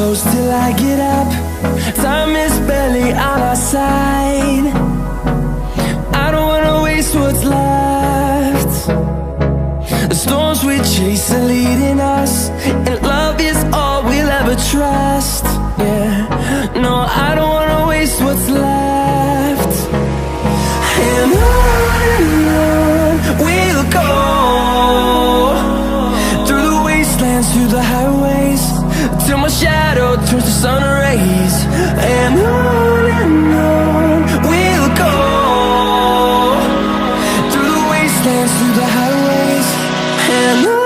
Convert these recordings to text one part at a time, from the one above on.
close till I get up. Time is barely on our side. I don't wanna waste what's left. The storms we chase are leading us, and love is all we'll ever trust. Yeah, no, I don't wanna waste what's left. And on we'll go, through the wastelands, through the highways, till my shadow turns to sun rays. And on we'll go, through the wastelands, through the highways, and on.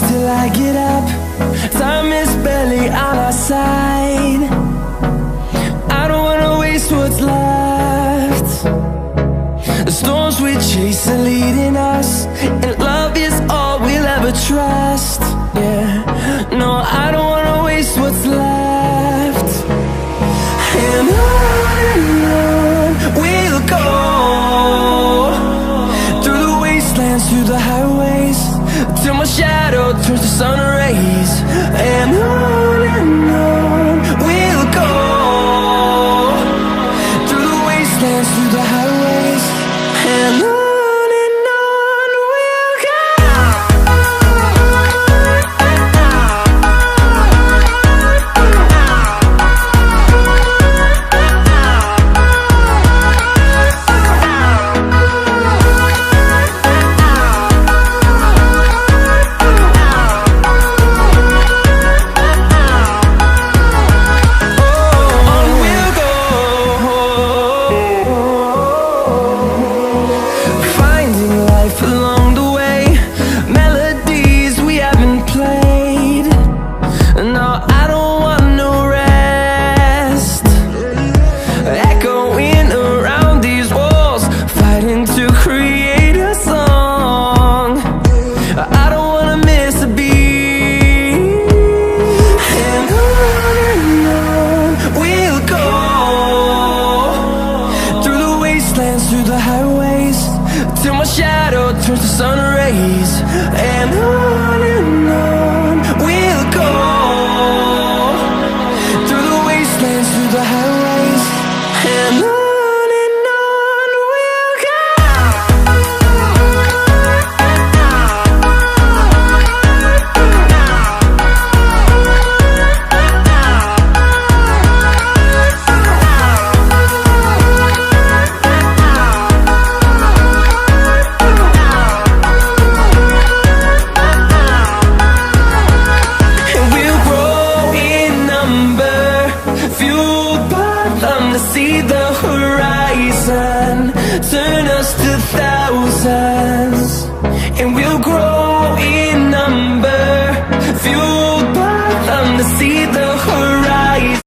Till I get up, time is barely on our side. I don't wanna waste what's left. The storms we chase are leading us, and love is all we'll ever trust. Yeah, no, I don't wanna waste what's left. And on we'll go, through the wastelands, through the highways, till my shadow turns to sun rays. And on we'll go, through the wastelands, through the highways, and on. the highways, and on we'll go. And we'll grow in number, fueled by them to see the horizon, turn us to thousands.